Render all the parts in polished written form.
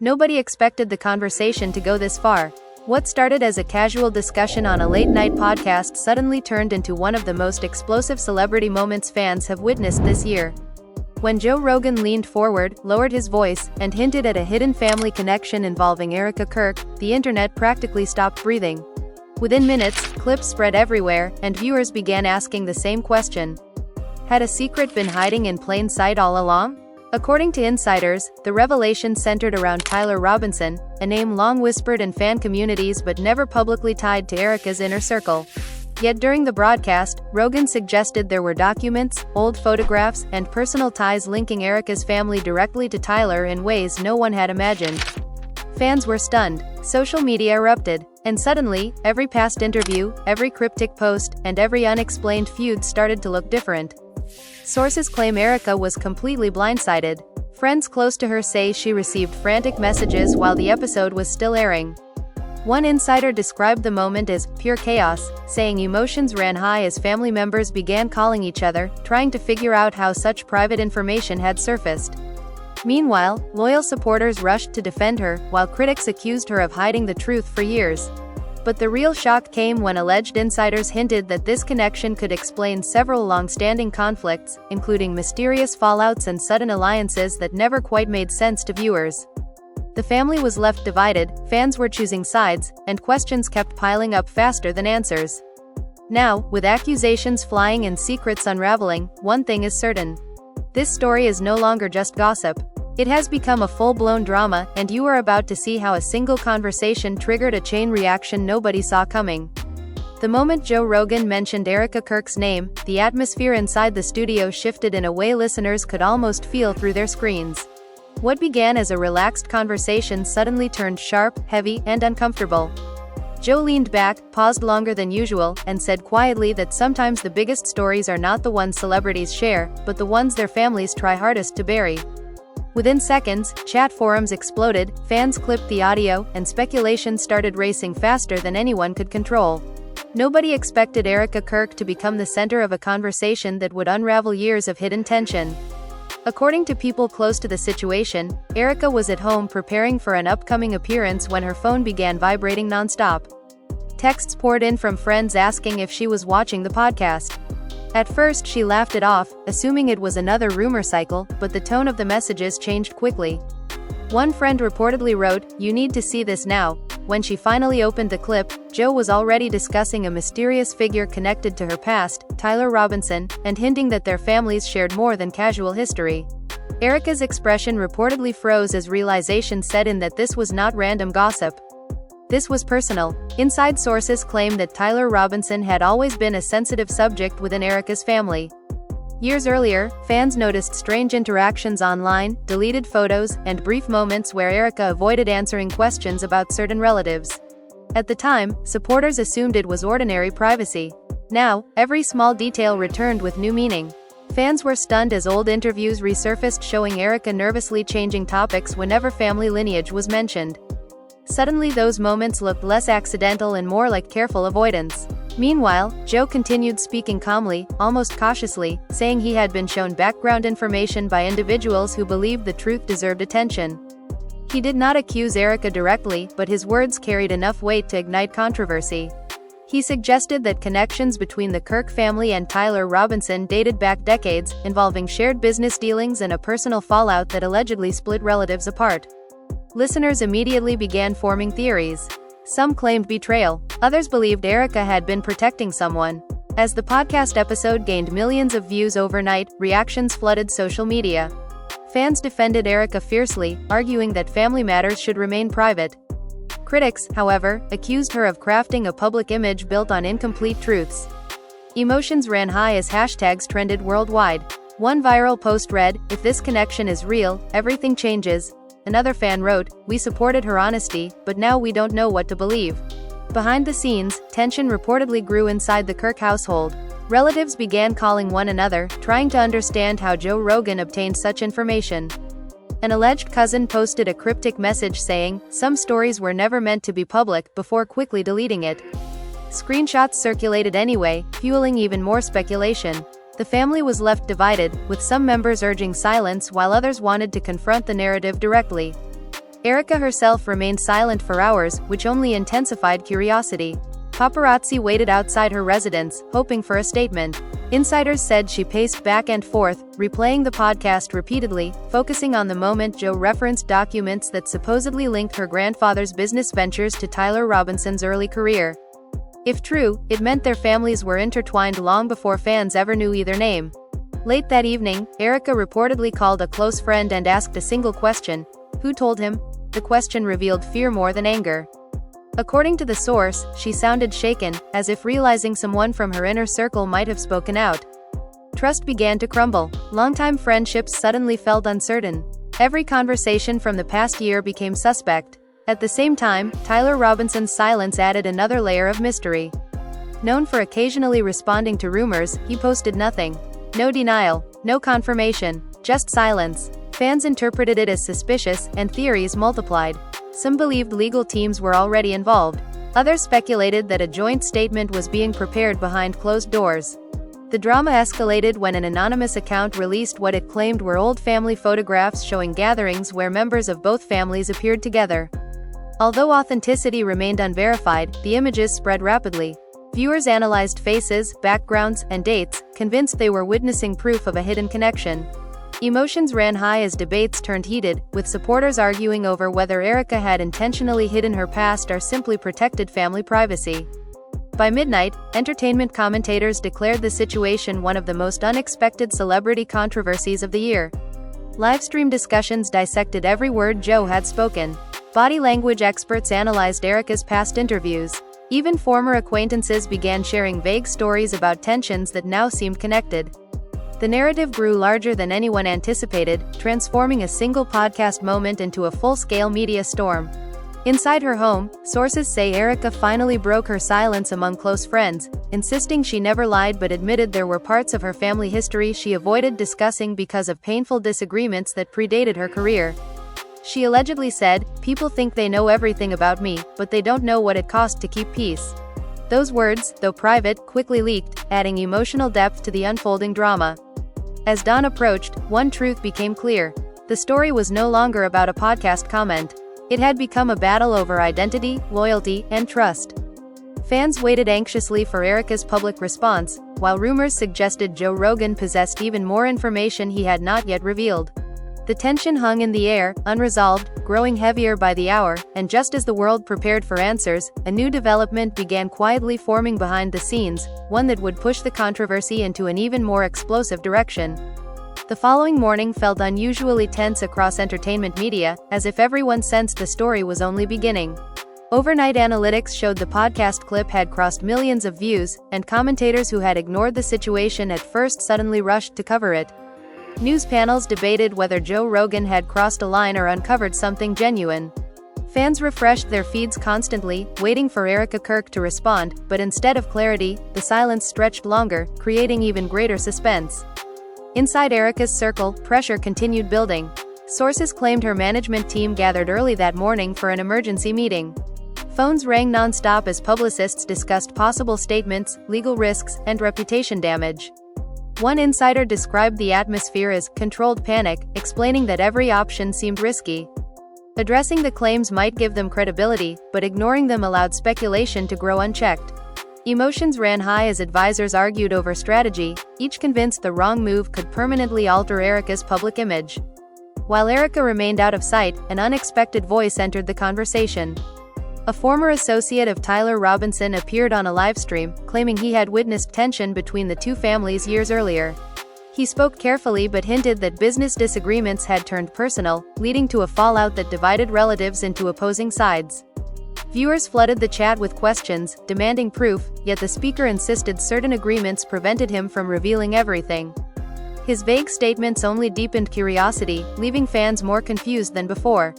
Nobody expected the conversation to go this far. What started as a casual discussion on a late-night podcast suddenly turned into one of the most explosive celebrity moments fans have witnessed this year. When Joe Rogan leaned forward, lowered his voice, and hinted at a hidden family connection involving Erika Kirk, the internet practically stopped breathing. Within minutes, clips spread everywhere, and viewers began asking the same question. Had a secret been hiding in plain sight all along? According to insiders, the revelation centered around Tyler Robinson, a name long whispered in fan communities but never publicly tied to Erika's inner circle. Yet during the broadcast, Rogan suggested there were documents, old photographs, and personal ties linking Erika's family directly to Tyler in ways no one had imagined. Fans were stunned, social media erupted, and suddenly, every past interview, every cryptic post, and every unexplained feud started to look different. Sources claim Erika was completely blindsided. Friends close to her say she received frantic messages while the episode was still airing. One insider described the moment as pure chaos, saying emotions ran high as family members began calling each other, trying to figure out how such private information had surfaced. Meanwhile, loyal supporters rushed to defend her, while critics accused her of hiding the truth for years. But the real shock came when alleged insiders hinted that this connection could explain several long-standing conflicts, including mysterious fallouts and sudden alliances that never quite made sense to viewers. The family was left divided, fans were choosing sides, and questions kept piling up faster than answers. Now, with accusations flying and secrets unraveling, one thing is certain. This story is no longer just gossip. It has become a full-blown drama, and you are about to see how a single conversation triggered a chain reaction nobody saw coming. The moment Joe Rogan mentioned Erika Kirk's name, the atmosphere inside the studio shifted in a way listeners could almost feel through their screens. What began as a relaxed conversation suddenly turned sharp, heavy, and uncomfortable. Joe leaned back, paused longer than usual, and said quietly that sometimes the biggest stories are not the ones celebrities share, but the ones their families try hardest to bury. Within seconds, chat forums exploded, fans clipped the audio, and speculation started racing faster than anyone could control. Nobody expected Erika Kirk to become the center of a conversation that would unravel years of hidden tension. According to people close to the situation, Erika was at home preparing for an upcoming appearance when her phone began vibrating nonstop. Texts poured in from friends asking if she was watching the podcast. At first she laughed it off, assuming it was another rumor cycle, but the tone of the messages changed quickly. One friend reportedly wrote, "You need to see this now." When she finally opened the clip, Joe was already discussing a mysterious figure connected to her past, Tyler Robinson, and hinting that their families shared more than casual history. Erika's expression reportedly froze as realization set in that this was not random gossip. This was personal. Inside sources claim that Tyler Robinson had always been a sensitive subject within Erika's family. Years earlier, fans noticed strange interactions online, deleted photos, and brief moments where Erika avoided answering questions about certain relatives. At the time, supporters assumed it was ordinary privacy. Now, every small detail returned with new meaning. Fans were stunned as old interviews resurfaced showing Erika nervously changing topics whenever family lineage was mentioned. Suddenly those moments looked less accidental and more like careful avoidance. Meanwhile, Joe continued speaking calmly, almost cautiously, saying he had been shown background information by individuals who believed the truth deserved attention. He did not accuse Erika directly, but his words carried enough weight to ignite controversy. He suggested that connections between the Kirk family and Tyler Robinson dated back decades, involving shared business dealings and a personal fallout that allegedly split relatives apart. Listeners immediately began forming theories. Some claimed betrayal. Others believed Erika had been protecting someone. As the podcast episode gained millions of views overnight, reactions flooded social media. Fans defended Erika fiercely, arguing that family matters should remain private. Critics, however, accused her of crafting a public image built on incomplete truths. Emotions ran high as hashtags trended worldwide. One viral post read, "If this connection is real, everything changes." Another fan wrote, "We supported her honesty, but now we don't know what to believe." Behind the scenes, tension reportedly grew inside the Kirk household. Relatives began calling one another, trying to understand how Joe Rogan obtained such information. An alleged cousin posted a cryptic message saying, "Some stories were never meant to be public," before quickly deleting it. Screenshots circulated anyway, fueling even more speculation. The family was left divided, with some members urging silence while others wanted to confront the narrative directly. Erika herself remained silent for hours, which only intensified curiosity. Paparazzi waited outside her residence, hoping for a statement. Insiders said she paced back and forth, replaying the podcast repeatedly, focusing on the moment Joe referenced documents that supposedly linked her grandfather's business ventures to Tyler Robinson's early career. If true, it meant their families were intertwined long before fans ever knew either name. Late that evening, Erika reportedly called a close friend and asked a single question: "Who told him?" The question revealed fear more than anger. According to the source, she sounded shaken, as if realizing someone from her inner circle might have spoken out. Trust began to crumble. Longtime friendships suddenly felt uncertain. Every conversation from the past year became suspect. At the same time, Tyler Robinson's silence added another layer of mystery. Known for occasionally responding to rumors, he posted nothing. No denial, no confirmation, just silence. Fans interpreted it as suspicious, and theories multiplied. Some believed legal teams were already involved. Others speculated that a joint statement was being prepared behind closed doors. The drama escalated when an anonymous account released what it claimed were old family photographs showing gatherings where members of both families appeared together. Although authenticity remained unverified, the images spread rapidly. Viewers analyzed faces, backgrounds, and dates, convinced they were witnessing proof of a hidden connection. Emotions ran high as debates turned heated, with supporters arguing over whether Erika had intentionally hidden her past or simply protected family privacy. By midnight, entertainment commentators declared the situation one of the most unexpected celebrity controversies of the year. Livestream discussions dissected every word Joe had spoken. Body language experts analyzed Erika's past interviews. Even former acquaintances began sharing vague stories about tensions that now seemed connected. The narrative grew larger than anyone anticipated, transforming a single podcast moment into a full-scale media storm. Inside her home, sources say Erika finally broke her silence among close friends, insisting she never lied but admitted there were parts of her family history she avoided discussing because of painful disagreements that predated her career. She allegedly said, "People think they know everything about me, but they don't know what it cost to keep peace." Those words, though private, quickly leaked, adding emotional depth to the unfolding drama. As dawn approached, one truth became clear. The story was no longer about a podcast comment. It had become a battle over identity, loyalty, and trust. Fans waited anxiously for Erika's public response, while rumors suggested Joe Rogan possessed even more information he had not yet revealed. The tension hung in the air, unresolved, growing heavier by the hour, and just as the world prepared for answers, a new development began quietly forming behind the scenes, one that would push the controversy into an even more explosive direction. The following morning felt unusually tense across entertainment media, as if everyone sensed the story was only beginning. Overnight analytics showed the podcast clip had crossed millions of views, and commentators who had ignored the situation at first suddenly rushed to cover it. News panels debated whether Joe Rogan had crossed a line or uncovered something genuine. Fans refreshed their feeds constantly, waiting for Erika Kirk to respond, but instead of clarity, the silence stretched longer, creating even greater suspense. Inside Erika's circle, pressure continued building. Sources claimed her management team gathered early that morning for an emergency meeting. Phones rang non-stop as publicists discussed possible statements, legal risks, and reputation damage. One insider described the atmosphere as controlled panic, explaining that every option seemed risky. Addressing the claims might give them credibility, but ignoring them allowed speculation to grow unchecked. Emotions ran high as advisors argued over strategy, each convinced the wrong move could permanently alter Erika's public image. While Erika remained out of sight, an unexpected voice entered the conversation. A former associate of Tyler Robinson appeared on a livestream, claiming he had witnessed tension between the two families years earlier. He spoke carefully but hinted that business disagreements had turned personal, leading to a fallout that divided relatives into opposing sides. Viewers flooded the chat with questions, demanding proof, yet the speaker insisted certain agreements prevented him from revealing everything. His vague statements only deepened curiosity, leaving fans more confused than before.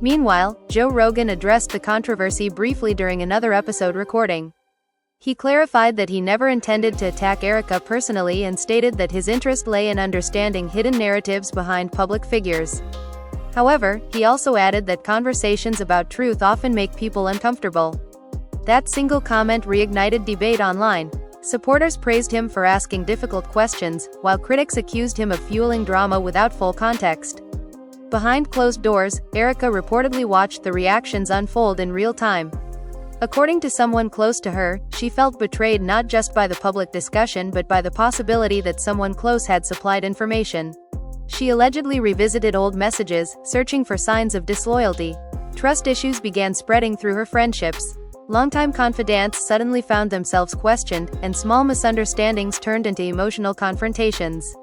Meanwhile, Joe Rogan addressed the controversy briefly during another episode recording. He clarified that he never intended to attack Erika personally and stated that his interest lay in understanding hidden narratives behind public figures. However, he also added that conversations about truth often make people uncomfortable. That single comment reignited debate online. Supporters praised him for asking difficult questions, while critics accused him of fueling drama without full context. Behind closed doors, Erika reportedly watched the reactions unfold in real time. According to someone close to her, she felt betrayed not just by the public discussion but by the possibility that someone close had supplied information. She allegedly revisited old messages, searching for signs of disloyalty. Trust issues began spreading through her friendships. Longtime confidants suddenly found themselves questioned, and small misunderstandings turned into emotional confrontations.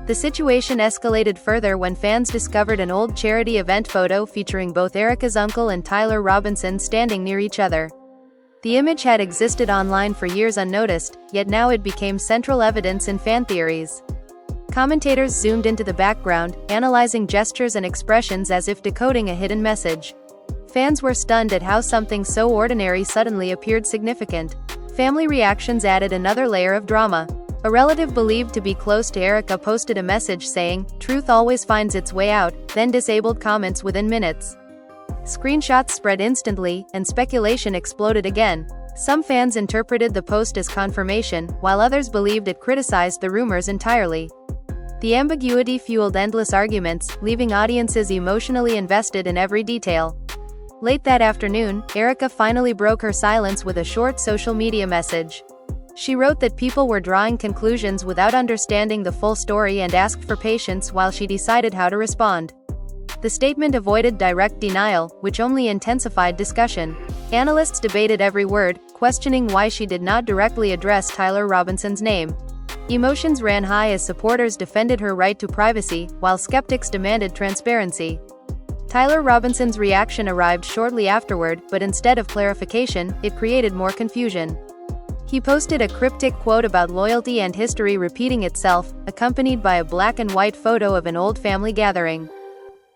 The situation escalated further when fans discovered an old charity event photo featuring both Erika's uncle and Tyler Robinson standing near each other. The image had existed online for years unnoticed, yet now it became central evidence in fan theories. Commentators zoomed into the background, analyzing gestures and expressions as if decoding a hidden message. Fans were stunned at how something so ordinary suddenly appeared significant. Family reactions added another layer of drama. A relative believed to be close to Erika posted a message saying, "Truth always finds its way out," then disabled comments within minutes. Screenshots spread instantly, and speculation exploded again. Some fans interpreted the post as confirmation, while others believed it criticized the rumors entirely. The ambiguity fueled endless arguments, leaving audiences emotionally invested in every detail. Late that afternoon, Erika finally broke her silence with a short social media message. She wrote that people were drawing conclusions without understanding the full story and asked for patience while she decided how to respond. The statement avoided direct denial, which only intensified discussion. Analysts debated every word, questioning why she did not directly address Tyler Robinson's name. Emotions ran high as supporters defended her right to privacy, while skeptics demanded transparency. Tyler Robinson's reaction arrived shortly afterward, but instead of clarification, it created more confusion. He posted a cryptic quote about loyalty and history repeating itself, accompanied by a black and white photo of an old family gathering.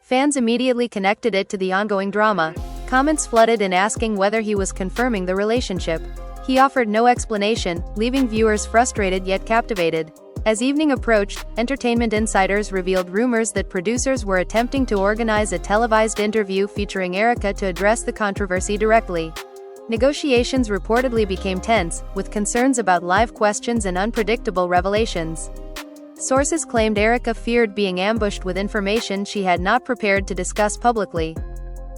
Fans immediately connected it to the ongoing drama. Comments flooded in asking whether he was confirming the relationship. He offered no explanation, leaving viewers frustrated yet captivated. As evening approached, entertainment insiders revealed rumors that producers were attempting to organize a televised interview featuring Erika to address the controversy directly. Negotiations reportedly became tense, with concerns about live questions and unpredictable revelations. Sources claimed Erika feared being ambushed with information she had not prepared to discuss publicly.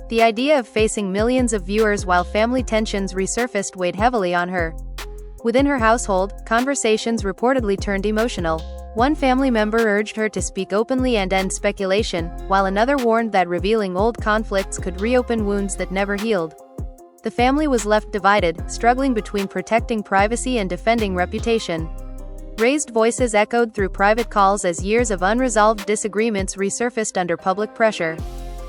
The idea of facing millions of viewers while family tensions resurfaced weighed heavily on her. Within her household, conversations reportedly turned emotional. One family member urged her to speak openly and end speculation, while another warned that revealing old conflicts could reopen wounds that never healed. The family was left divided, struggling between protecting privacy and defending reputation. Raised voices echoed through private calls as years of unresolved disagreements resurfaced under public pressure.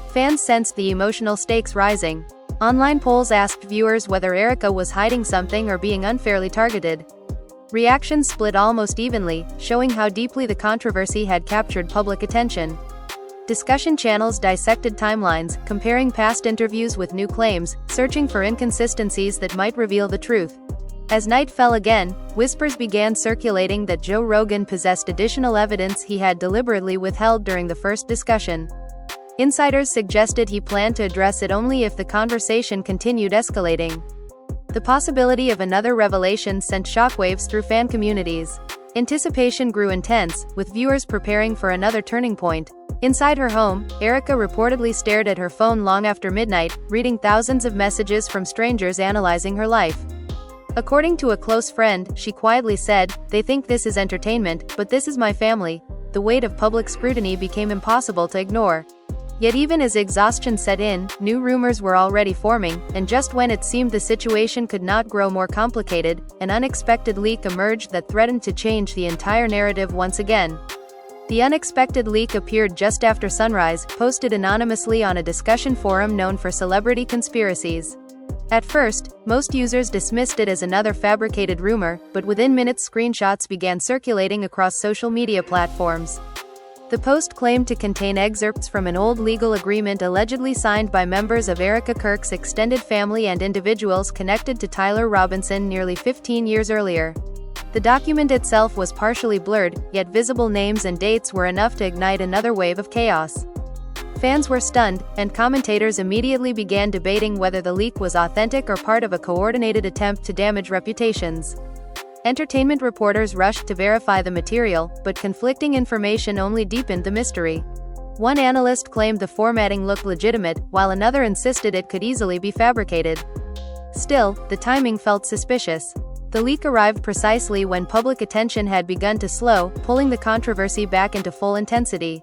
Fans sensed the emotional stakes rising. Online polls asked viewers whether Erika was hiding something or being unfairly targeted. Reactions split almost evenly, showing how deeply the controversy had captured public attention. Discussion channels dissected timelines, comparing past interviews with new claims, searching for inconsistencies that might reveal the truth. As night fell again, whispers began circulating that Joe Rogan possessed additional evidence he had deliberately withheld during the first discussion. Insiders suggested he planned to address it only if the conversation continued escalating. The possibility of another revelation sent shockwaves through fan communities. Anticipation grew intense, with viewers preparing for another turning point. Inside her home, Erika reportedly stared at her phone long after midnight, reading thousands of messages from strangers analyzing her life. According to a close friend, she quietly said, "They think this is entertainment, but this is my family." The weight of public scrutiny became impossible to ignore. Yet even as exhaustion set in, new rumors were already forming, and just when it seemed the situation could not grow more complicated, an unexpected leak emerged that threatened to change the entire narrative once again. The unexpected leak appeared just after sunrise, posted anonymously on a discussion forum known for celebrity conspiracies. At first, most users dismissed it as another fabricated rumor, but within minutes screenshots began circulating across social media platforms. The post claimed to contain excerpts from an old legal agreement allegedly signed by members of Erika Kirk's extended family and individuals connected to Tyler Robinson nearly 15 years earlier. The document itself was partially blurred, yet visible names and dates were enough to ignite another wave of chaos. Fans were stunned, and commentators immediately began debating whether the leak was authentic or part of a coordinated attempt to damage reputations. Entertainment reporters rushed to verify the material, but conflicting information only deepened the mystery. One analyst claimed the formatting looked legitimate, while another insisted it could easily be fabricated. Still, the timing felt suspicious. The leak arrived precisely when public attention had begun to slow, pulling the controversy back into full intensity.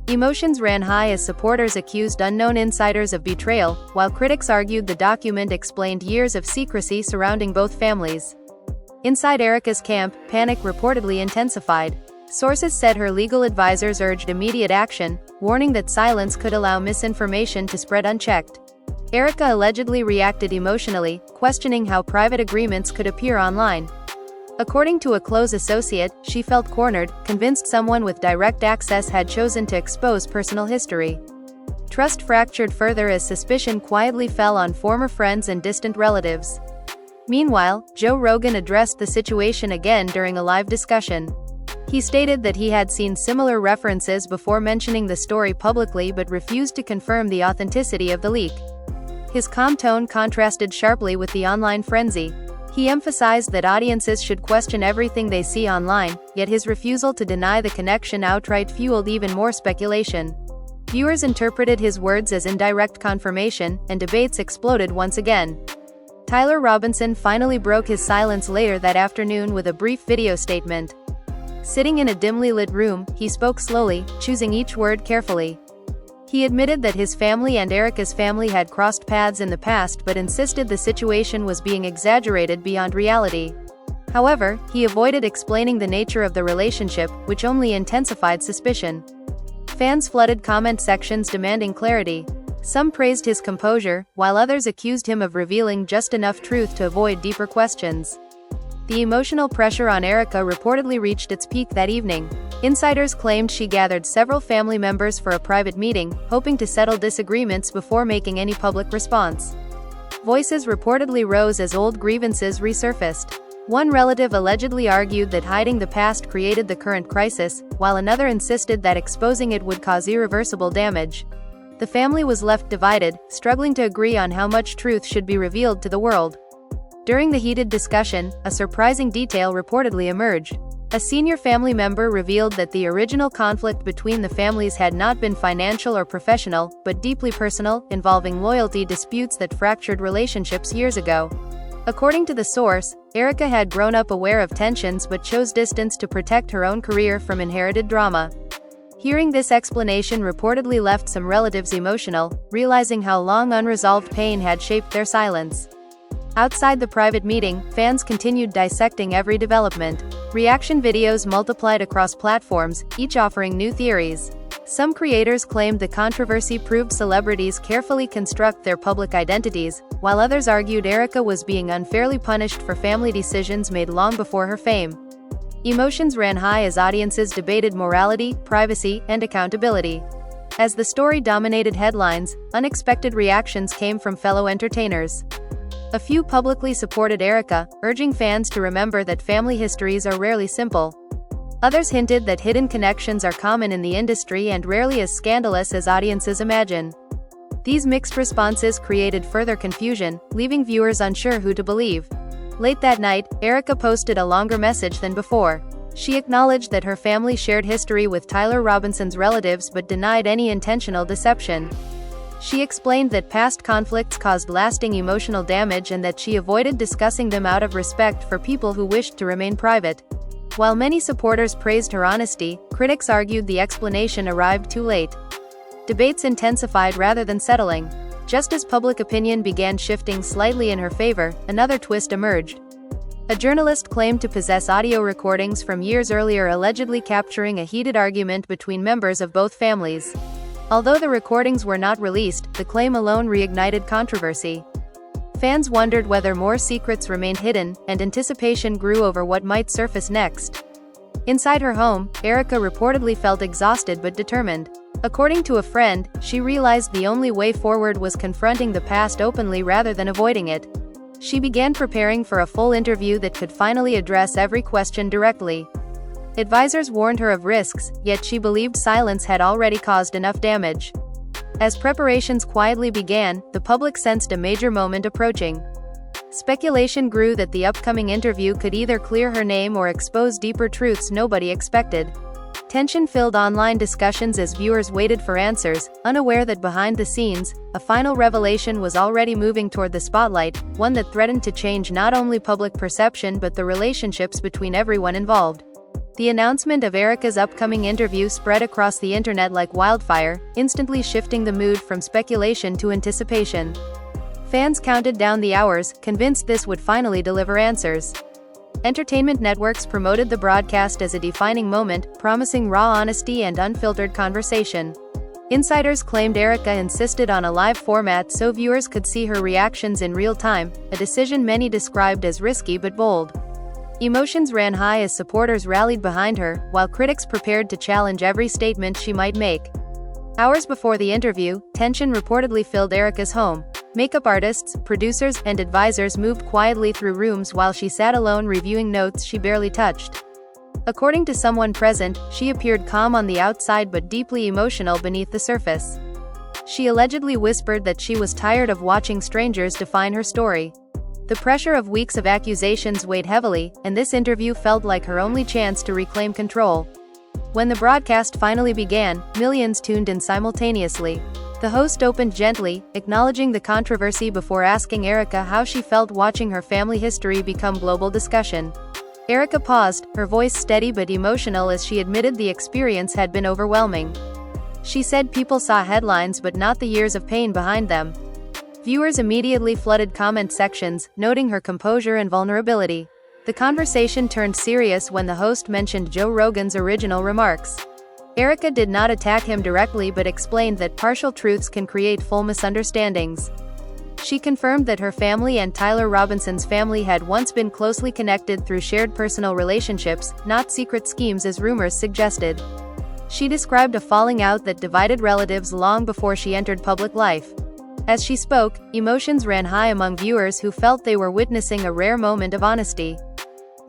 Emotions ran high as supporters accused unknown insiders of betrayal, while critics argued the document explained years of secrecy surrounding both families. Inside Erika's camp, panic reportedly intensified. Sources said her legal advisors urged immediate action, warning that silence could allow misinformation to spread unchecked. Erika allegedly reacted emotionally, questioning how private agreements could appear online. According to a close associate, she felt cornered, convinced someone with direct access had chosen to expose personal history. Trust fractured further as suspicion quietly fell on former friends and distant relatives. Meanwhile, Joe Rogan addressed the situation again during a live discussion. He stated that he had seen similar references before mentioning the story publicly but refused to confirm the authenticity of the leak. His calm tone contrasted sharply with the online frenzy. He emphasized that audiences should question everything they see online, yet his refusal to deny the connection outright fueled even more speculation. Viewers interpreted his words as indirect confirmation, and debates exploded once again. Tyler Robinson finally broke his silence later that afternoon with a brief video statement. Sitting in a dimly lit room, he spoke slowly, choosing each word carefully. He admitted that his family and Erika's family had crossed paths in the past but insisted the situation was being exaggerated beyond reality. However, he avoided explaining the nature of the relationship, which only intensified suspicion. Fans flooded comment sections demanding clarity. Some praised his composure, while others accused him of revealing just enough truth to avoid deeper questions. The emotional pressure on Erika reportedly reached its peak that evening. Insiders claimed she gathered several family members for a private meeting, hoping to settle disagreements before making any public response. Voices reportedly rose as old grievances resurfaced. One relative allegedly argued that hiding the past created the current crisis, while another insisted that exposing it would cause irreversible damage. The family was left divided, struggling to agree on how much truth should be revealed to the world. During the heated discussion, a surprising detail reportedly emerged. A senior family member revealed that the original conflict between the families had not been financial or professional, but deeply personal, involving loyalty disputes that fractured relationships years ago. According to the source, Erika had grown up aware of tensions but chose distance to protect her own career from inherited drama. Hearing this explanation reportedly left some relatives emotional, realizing how long unresolved pain had shaped their silence. Outside the private meeting, fans continued dissecting every development. Reaction videos multiplied across platforms, each offering new theories. Some creators claimed the controversy proved celebrities carefully construct their public identities, while others argued Erika was being unfairly punished for family decisions made long before her fame. Emotions ran high as audiences debated morality, privacy, and accountability. As the story dominated headlines, unexpected reactions came from fellow entertainers. A few publicly supported Erika, urging fans to remember that family histories are rarely simple. Others hinted that hidden connections are common in the industry and rarely as scandalous as audiences imagine. These mixed responses created further confusion, leaving viewers unsure who to believe. Late that night, Erika posted a longer message than before. She acknowledged that her family shared history with Tyler Robinson's relatives but denied any intentional deception. She explained that past conflicts caused lasting emotional damage and that she avoided discussing them out of respect for people who wished to remain private. While many supporters praised her honesty, critics argued the explanation arrived too late. Debates intensified rather than settling. Just as public opinion began shifting slightly in her favor, another twist emerged. A journalist claimed to possess audio recordings from years earlier allegedly capturing a heated argument between members of both families. Although the recordings were not released, the claim alone reignited controversy. Fans wondered whether more secrets remained hidden, and anticipation grew over what might surface next. Inside her home, Erika reportedly felt exhausted but determined. According to a friend, she realized the only way forward was confronting the past openly rather than avoiding it. She began preparing for a full interview that could finally address every question directly. Advisors warned her of risks, yet she believed silence had already caused enough damage. As preparations quietly began, the public sensed a major moment approaching. Speculation grew that the upcoming interview could either clear her name or expose deeper truths nobody expected. Tension filled online discussions as viewers waited for answers, unaware that behind the scenes, a final revelation was already moving toward the spotlight, one that threatened to change not only public perception but the relationships between everyone involved. The announcement of Erika's upcoming interview spread across the internet like wildfire, instantly shifting the mood from speculation to anticipation. Fans counted down the hours, convinced this would finally deliver answers. Entertainment networks promoted the broadcast as a defining moment, promising raw honesty and unfiltered conversation. Insiders claimed Erika insisted on a live format so viewers could see her reactions in real time, a decision many described as risky but bold. Emotions ran high as supporters rallied behind her, while critics prepared to challenge every statement she might make. Hours before the interview, tension reportedly filled Erika's home. Makeup artists, producers, and advisors moved quietly through rooms while she sat alone reviewing notes she barely touched. According to someone present, she appeared calm on the outside but deeply emotional beneath the surface. She allegedly whispered that she was tired of watching strangers define her story. The pressure of weeks of accusations weighed heavily, and this interview felt like her only chance to reclaim control. When the broadcast finally began, millions tuned in simultaneously. The host opened gently, acknowledging the controversy before asking Erika how she felt watching her family history become global discussion. Erika paused, her voice steady but emotional as she admitted the experience had been overwhelming. She said people saw headlines but not the years of pain behind them. Viewers immediately flooded comment sections, noting her composure and vulnerability. The conversation turned serious when the host mentioned Joe Rogan's original remarks. Erika did not attack him directly but explained that partial truths can create full misunderstandings. She confirmed that her family and Tyler Robinson's family had once been closely connected through shared personal relationships, not secret schemes as rumors suggested. She described a falling out that divided relatives long before she entered public life. As she spoke, emotions ran high among viewers who felt they were witnessing a rare moment of honesty.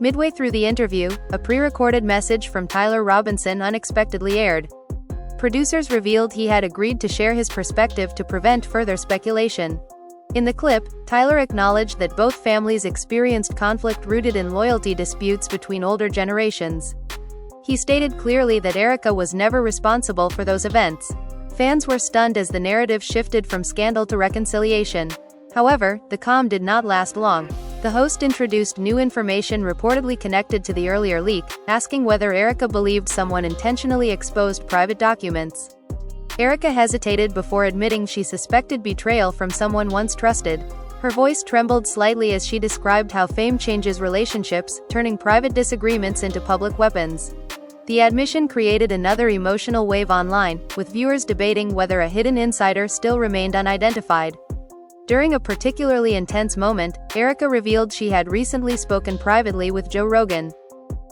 Midway through the interview, a pre-recorded message from Tyler Robinson unexpectedly aired. Producers revealed he had agreed to share his perspective to prevent further speculation. In the clip, Tyler acknowledged that both families experienced conflict rooted in loyalty disputes between older generations. He stated clearly that Erika was never responsible for those events. Fans were stunned as the narrative shifted from scandal to reconciliation. However, the calm did not last long. The host introduced new information reportedly connected to the earlier leak, asking whether Erika believed someone intentionally exposed private documents. Erika hesitated before admitting she suspected betrayal from someone once trusted. Her voice trembled slightly as she described how fame changes relationships, turning private disagreements into public weapons. The admission created another emotional wave online, with viewers debating whether a hidden insider still remained unidentified. During a particularly intense moment, Erika revealed she had recently spoken privately with Joe Rogan.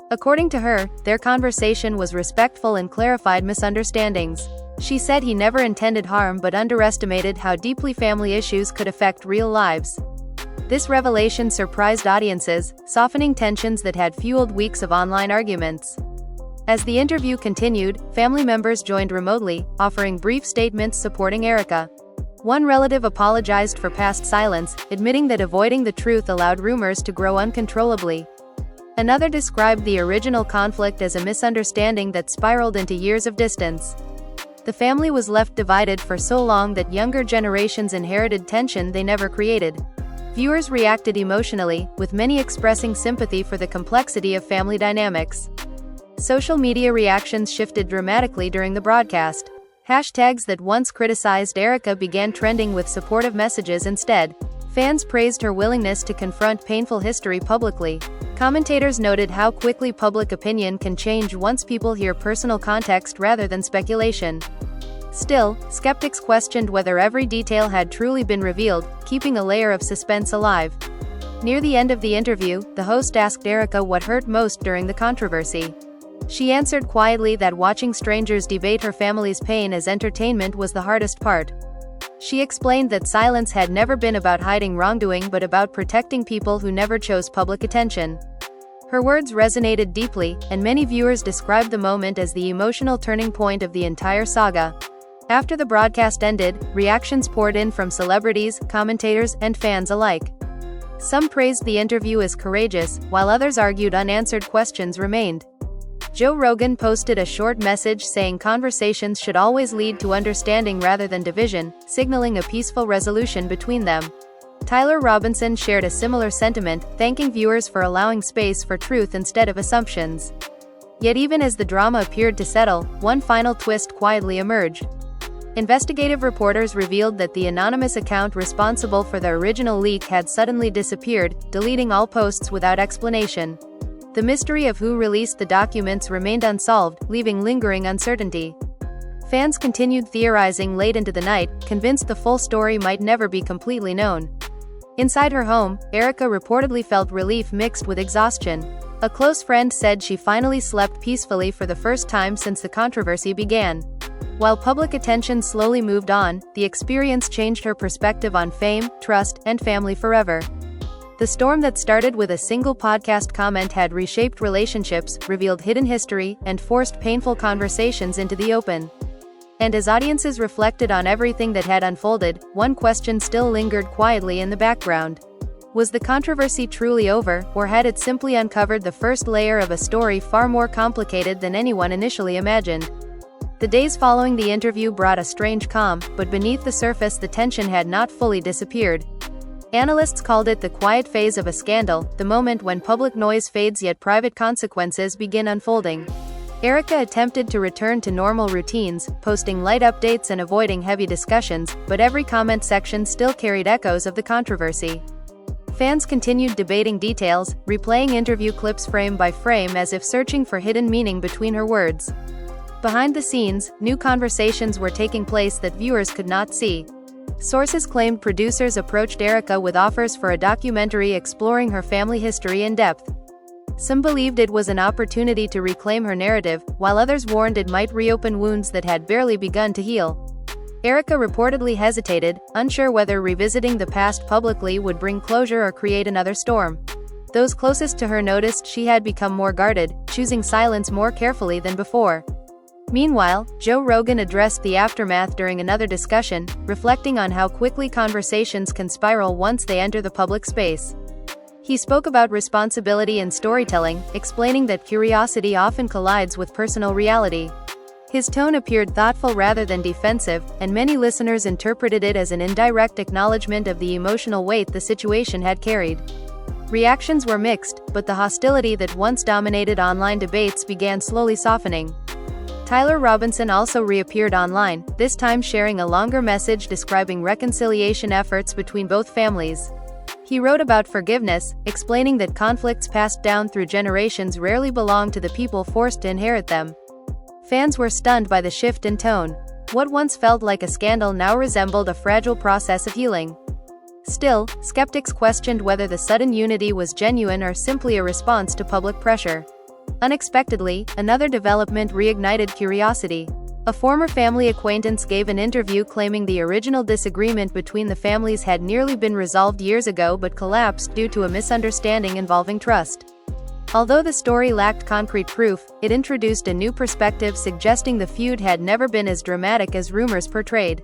According to her, their conversation was respectful and clarified misunderstandings. She said he never intended harm but underestimated how deeply family issues could affect real lives. This revelation surprised audiences, softening tensions that had fueled weeks of online arguments. As the interview continued, family members joined remotely, offering brief statements supporting Erika. One relative apologized for past silence, admitting that avoiding the truth allowed rumors to grow uncontrollably. Another described the original conflict as a misunderstanding that spiraled into years of distance. The family was left divided for so long that younger generations inherited tension they never created. Viewers reacted emotionally, with many expressing sympathy for the complexity of family dynamics. Social media reactions shifted dramatically during the broadcast. Hashtags that once criticized Erika began trending with supportive messages instead. Fans praised her willingness to confront painful history publicly. Commentators noted how quickly public opinion can change once people hear personal context rather than speculation. Still, skeptics questioned whether every detail had truly been revealed, keeping a layer of suspense alive. Near the end of the interview, the host asked Erika what hurt most during the controversy. She answered quietly that watching strangers debate her family's pain as entertainment was the hardest part. She explained that silence had never been about hiding wrongdoing but about protecting people who never chose public attention. Her words resonated deeply, and many viewers described the moment as the emotional turning point of the entire saga. After the broadcast ended, reactions poured in from celebrities, commentators, and fans alike. Some praised the interview as courageous, while others argued unanswered questions remained. Joe Rogan posted a short message saying conversations should always lead to understanding rather than division, signaling a peaceful resolution between them. Tyler Robinson shared a similar sentiment, thanking viewers for allowing space for truth instead of assumptions. Yet even as the drama appeared to settle, one final twist quietly emerged. Investigative reporters revealed that the anonymous account responsible for the original leak had suddenly disappeared, deleting all posts without explanation. The mystery of who released the documents remained unsolved, leaving lingering uncertainty. Fans continued theorizing late into the night, convinced the full story might never be completely known. Inside her home, Erika reportedly felt relief mixed with exhaustion. A close friend said she finally slept peacefully for the first time since the controversy began. While public attention slowly moved on, the experience changed her perspective on fame, trust, and family forever. The storm that started with a single podcast comment had reshaped relationships, revealed hidden history, and forced painful conversations into the open. And as audiences reflected on everything that had unfolded, one question still lingered quietly in the background. Was the controversy truly over, or had it simply uncovered the first layer of a story far more complicated than anyone initially imagined? The days following the interview brought a strange calm, but beneath the surface the tension had not fully disappeared. Analysts called it the quiet phase of a scandal, the moment when public noise fades yet private consequences begin unfolding. Erika attempted to return to normal routines, posting light updates and avoiding heavy discussions, but every comment section still carried echoes of the controversy. Fans continued debating details, replaying interview clips frame by frame as if searching for hidden meaning between her words. Behind the scenes, new conversations were taking place that viewers could not see. Sources claimed producers approached Erika with offers for a documentary exploring her family history in depth. Some believed it was an opportunity to reclaim her narrative, while others warned it might reopen wounds that had barely begun to heal. Erika reportedly hesitated, unsure whether revisiting the past publicly would bring closure or create another storm. Those closest to her noticed she had become more guarded, choosing silence more carefully than before. Meanwhile, Joe Rogan addressed the aftermath during another discussion, reflecting on how quickly conversations can spiral once they enter the public space. He spoke about responsibility in storytelling, explaining that curiosity often collides with personal reality. His tone appeared thoughtful rather than defensive, and many listeners interpreted it as an indirect acknowledgement of the emotional weight the situation had carried. Reactions were mixed, but the hostility that once dominated online debates began slowly softening. Tyler Robinson also reappeared online, this time sharing a longer message describing reconciliation efforts between both families. He wrote about forgiveness, explaining that conflicts passed down through generations rarely belong to the people forced to inherit them. Fans were stunned by the shift in tone. What once felt like a scandal now resembled a fragile process of healing. Still, skeptics questioned whether the sudden unity was genuine or simply a response to public pressure. Unexpectedly, another development reignited curiosity. A former family acquaintance gave an interview claiming the original disagreement between the families had nearly been resolved years ago but collapsed due to a misunderstanding involving trust. Although the story lacked concrete proof, it introduced a new perspective suggesting the feud had never been as dramatic as rumors portrayed.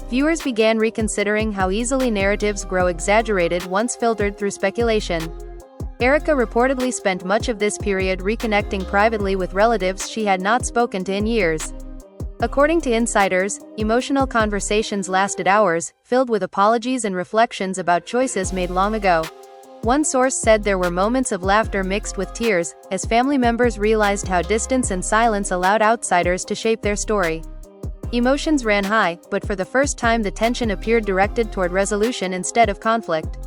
Viewers began reconsidering how easily narratives grow exaggerated once filtered through speculation. Erika reportedly spent much of this period reconnecting privately with relatives she had not spoken to in years. According to insiders, emotional conversations lasted hours, filled with apologies and reflections about choices made long ago. One source said there were moments of laughter mixed with tears, as family members realized how distance and silence allowed outsiders to shape their story. Emotions ran high, but for the first time the tension appeared directed toward resolution instead of conflict.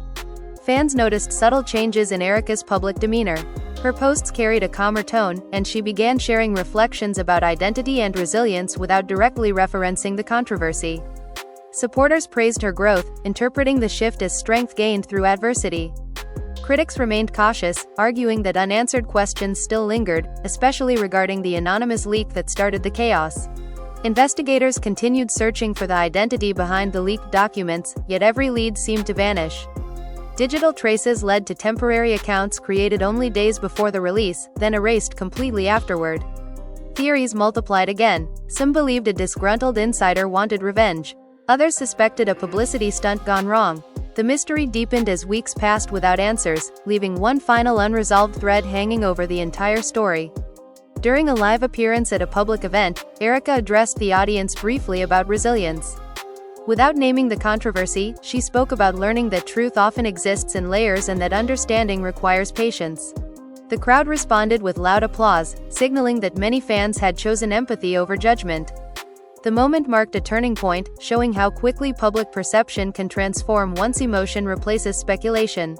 Fans noticed subtle changes in Erika's public demeanor. Her posts carried a calmer tone, and she began sharing reflections about identity and resilience without directly referencing the controversy. Supporters praised her growth, interpreting the shift as strength gained through adversity. Critics remained cautious, arguing that unanswered questions still lingered, especially regarding the anonymous leak that started the chaos. Investigators continued searching for the identity behind the leaked documents, yet every lead seemed to vanish. Digital traces led to temporary accounts created only days before the release, then erased completely afterward. Theories multiplied again. Some believed a disgruntled insider wanted revenge. Others suspected a publicity stunt gone wrong. The mystery deepened as weeks passed without answers, leaving one final unresolved thread hanging over the entire story. During a live appearance at a public event, Erika addressed the audience briefly about resilience. Without naming the controversy, she spoke about learning that truth often exists in layers and that understanding requires patience. The crowd responded with loud applause, signaling that many fans had chosen empathy over judgment. The moment marked a turning point, showing how quickly public perception can transform once emotion replaces speculation.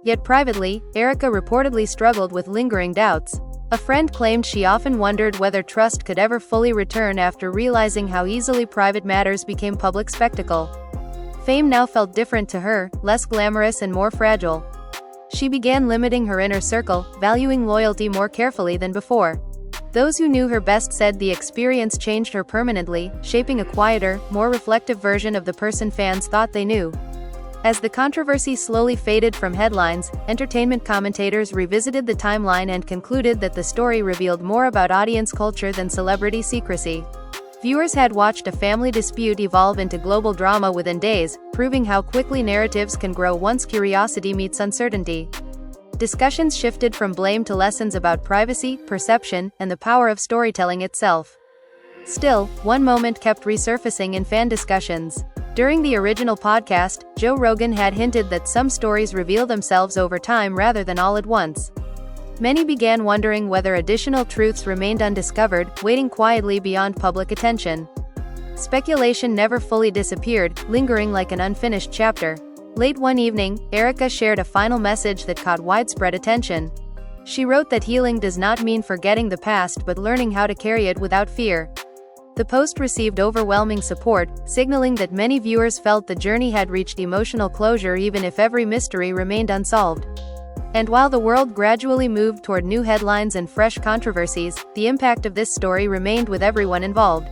Yet privately, Erika reportedly struggled with lingering doubts. A friend claimed she often wondered whether trust could ever fully return after realizing how easily private matters became public spectacle. Fame now felt different to her, less glamorous and more fragile. She began limiting her inner circle, valuing loyalty more carefully than before. Those who knew her best said the experience changed her permanently, shaping a quieter, more reflective version of the person fans thought they knew. As the controversy slowly faded from headlines, entertainment commentators revisited the timeline and concluded that the story revealed more about audience culture than celebrity secrecy. Viewers had watched a family dispute evolve into global drama within days, proving how quickly narratives can grow once curiosity meets uncertainty. Discussions shifted from blame to lessons about privacy, perception, and the power of storytelling itself. Still, one moment kept resurfacing in fan discussions. During the original podcast, Joe Rogan had hinted that some stories reveal themselves over time rather than all at once. Many began wondering whether additional truths remained undiscovered, waiting quietly beyond public attention. Speculation never fully disappeared, lingering like an unfinished chapter. Late one evening, Erika shared a final message that caught widespread attention. She wrote that healing does not mean forgetting the past but learning how to carry it without fear. The post received overwhelming support, signaling that many viewers felt the journey had reached emotional closure even if every mystery remained unsolved. And while the world gradually moved toward new headlines and fresh controversies, the impact of this story remained with everyone involved.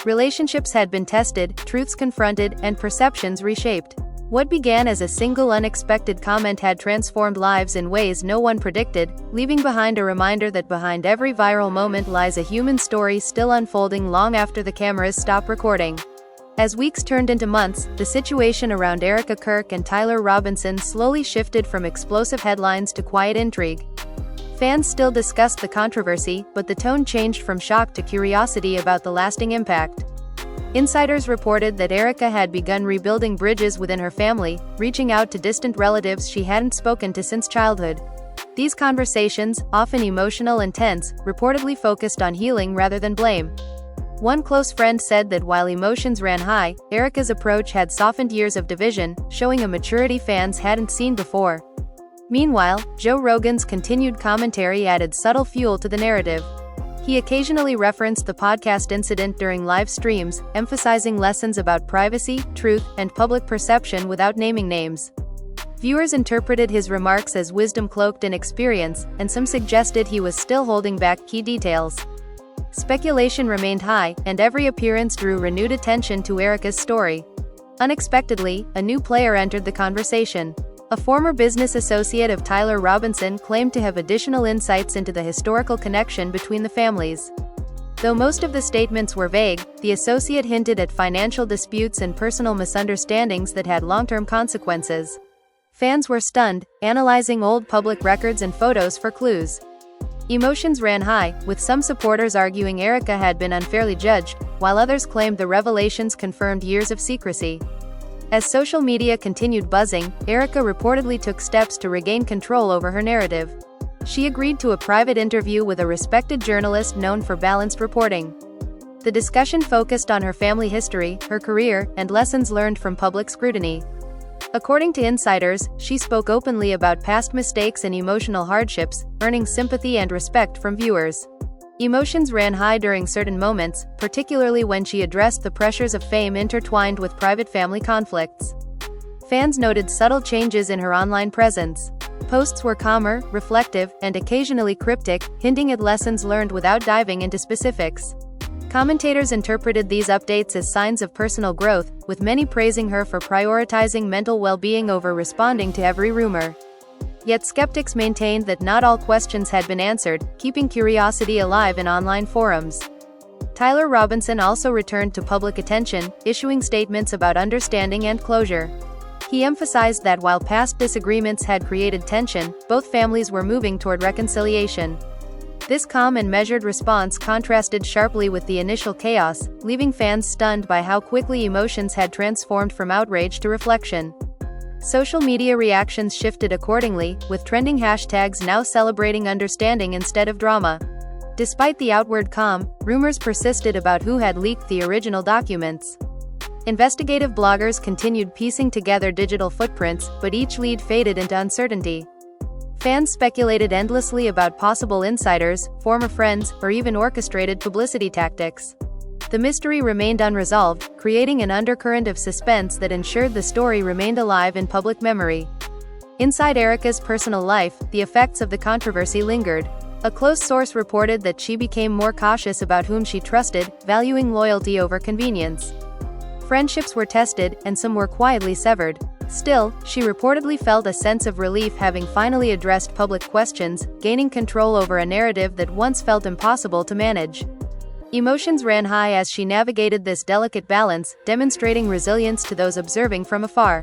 Relationships had been tested, truths confronted, and perceptions reshaped. What began as a single unexpected comment had transformed lives in ways no one predicted, leaving behind a reminder that behind every viral moment lies a human story still unfolding long after the cameras stop recording. As weeks turned into months, the situation around Erika Kirk and Tyler Robinson slowly shifted from explosive headlines to quiet intrigue. Fans still discussed the controversy, but the tone changed from shock to curiosity about the lasting impact. Insiders reported that Erika had begun rebuilding bridges within her family, reaching out to distant relatives she hadn't spoken to since childhood. These conversations, often emotional and tense, reportedly focused on healing rather than blame. One close friend said that while emotions ran high, Erika's approach had softened years of division, showing a maturity fans hadn't seen before. Meanwhile, Joe Rogan's continued commentary added subtle fuel to the narrative. He occasionally referenced the podcast incident during live streams, emphasizing lessons about privacy, truth, and public perception without naming names. Viewers interpreted his remarks as wisdom cloaked in experience, and some suggested he was still holding back key details. Speculation remained high, and every appearance drew renewed attention to Erika's story. Unexpectedly, a new player entered the conversation. A former business associate of Tyler Robinson claimed to have additional insights into the historical connection between the families. Though most of the statements were vague, the associate hinted at financial disputes and personal misunderstandings that had long-term consequences. Fans were stunned, analyzing old public records and photos for clues. Emotions ran high, with some supporters arguing Erika had been unfairly judged, while others claimed the revelations confirmed years of secrecy. As social media continued buzzing, Erika reportedly took steps to regain control over her narrative. She agreed to a private interview with a respected journalist known for balanced reporting. The discussion focused on her family history, her career, and lessons learned from public scrutiny. According to insiders, she spoke openly about past mistakes and emotional hardships, earning sympathy and respect from viewers. Emotions ran high during certain moments, particularly when she addressed the pressures of fame intertwined with private family conflicts. Fans noted subtle changes in her online presence. Posts were calmer, reflective, and occasionally cryptic, hinting at lessons learned without diving into specifics. Commentators interpreted these updates as signs of personal growth, with many praising her for prioritizing mental well-being over responding to every rumor. Yet skeptics maintained that not all questions had been answered, keeping curiosity alive in online forums. Tyler Robinson also returned to public attention, issuing statements about understanding and closure. He emphasized that while past disagreements had created tension, both families were moving toward reconciliation. This calm and measured response contrasted sharply with the initial chaos, leaving fans stunned by how quickly emotions had transformed from outrage to reflection. Social media reactions shifted accordingly, with trending hashtags now celebrating understanding instead of drama. Despite the outward calm, rumors persisted about who had leaked the original documents. Investigative bloggers continued piecing together digital footprints, but each lead faded into uncertainty. Fans speculated endlessly about possible insiders, former friends, or even orchestrated publicity tactics. The mystery remained unresolved, creating an undercurrent of suspense that ensured the story remained alive in public memory. Inside Erika's personal life, the effects of the controversy lingered. A close source reported that she became more cautious about whom she trusted, valuing loyalty over convenience. Friendships were tested, and some were quietly severed. Still, she reportedly felt a sense of relief having finally addressed public questions, gaining control over a narrative that once felt impossible to manage. Emotions ran high as she navigated this delicate balance, demonstrating resilience to those observing from afar.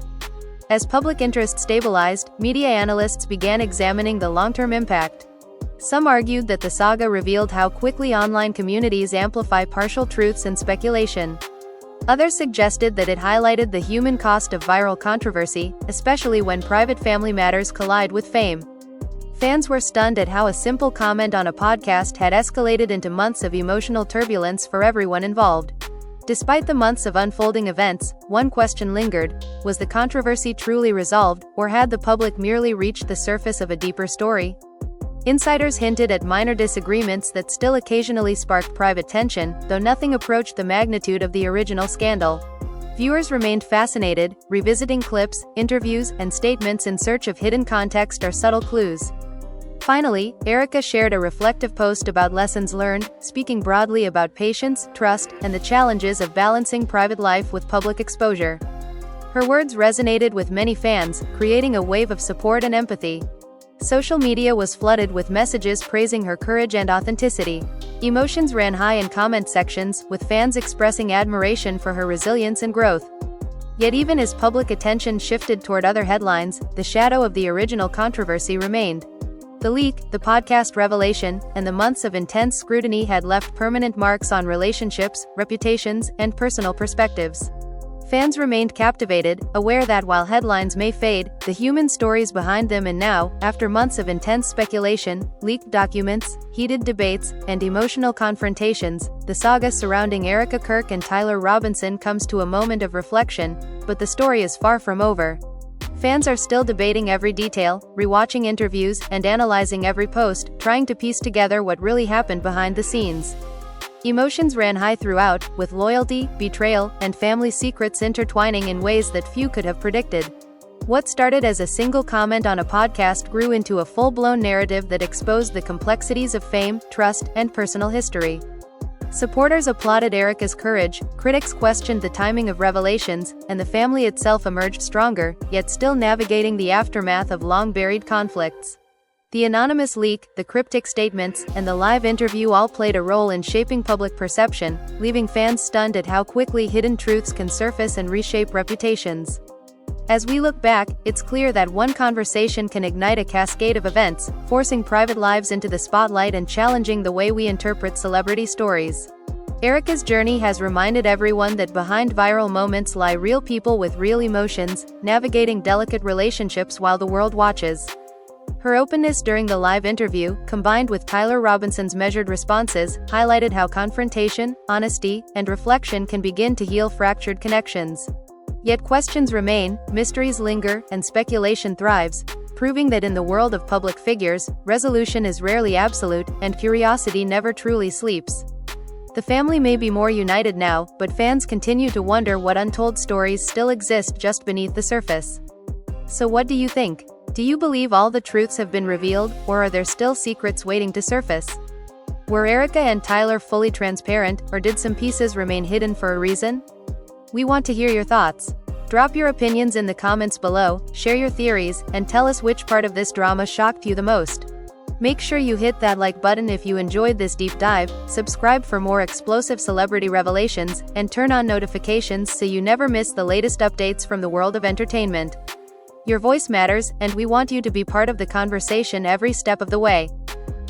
As public interest stabilized, media analysts began examining the long-term impact. Some argued that the saga revealed how quickly online communities amplify partial truths and speculation. Others suggested that it highlighted the human cost of viral controversy, especially when private family matters collide with fame. Fans were stunned at how a simple comment on a podcast had escalated into months of emotional turbulence for everyone involved. Despite the months of unfolding events, one question lingered: was the controversy truly resolved, or had the public merely reached the surface of a deeper story? Insiders hinted at minor disagreements that still occasionally sparked private tension, though nothing approached the magnitude of the original scandal. Viewers remained fascinated, revisiting clips, interviews, and statements in search of hidden context or subtle clues. Finally, Erika shared a reflective post about lessons learned, speaking broadly about patience, trust, and the challenges of balancing private life with public exposure. Her words resonated with many fans, creating a wave of support and empathy. Social media was flooded with messages praising her courage and authenticity. Emotions ran high in comment sections, with fans expressing admiration for her resilience and growth. Yet even as public attention shifted toward other headlines, the shadow of the original controversy remained. The leak, the podcast revelation, and the months of intense scrutiny had left permanent marks on relationships, reputations, and personal perspectives. Fans remained captivated, aware that while headlines may fade, the human stories behind them and now, after months of intense speculation, leaked documents, heated debates, and emotional confrontations, the saga surrounding Erika Kirk and Tyler Robinson comes to a moment of reflection, but the story is far from over. Fans are still debating every detail, rewatching interviews, and analyzing every post, trying to piece together what really happened behind the scenes. Emotions ran high throughout, with loyalty, betrayal, and family secrets intertwining in ways that few could have predicted. What started as a single comment on a podcast grew into a full-blown narrative that exposed the complexities of fame, trust, and personal history. Supporters applauded Erika's courage, critics questioned the timing of revelations, and the family itself emerged stronger, yet still navigating the aftermath of long-buried conflicts. The anonymous leak, the cryptic statements, and the live interview all played a role in shaping public perception, leaving fans stunned at how quickly hidden truths can surface and reshape reputations. As we look back, it's clear that one conversation can ignite a cascade of events, forcing private lives into the spotlight and challenging the way we interpret celebrity stories. Erika's journey has reminded everyone that behind viral moments lie real people with real emotions, navigating delicate relationships while the world watches. Her openness during the live interview, combined with Tyler Robinson's measured responses, highlighted how confrontation, honesty, and reflection can begin to heal fractured connections. Yet questions remain, mysteries linger, and speculation thrives, proving that in the world of public figures, resolution is rarely absolute, and curiosity never truly sleeps. The family may be more united now, but fans continue to wonder what untold stories still exist just beneath the surface. So what do you think? Do you believe all the truths have been revealed, or are there still secrets waiting to surface? Were Erika and Tyler fully transparent, or did some pieces remain hidden for a reason? We want to hear your thoughts. Drop your opinions in the comments below, share your theories, and tell us which part of this drama shocked you the most. Make sure you hit that like button if you enjoyed this deep dive, subscribe for more explosive celebrity revelations, and turn on notifications so you never miss the latest updates from the world of entertainment. Your voice matters, and we want you to be part of the conversation every step of the way.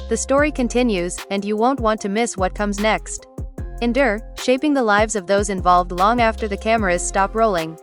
The story continues, and you won't want to miss what comes next. Endure, shaping the lives of those involved long after the cameras stop rolling.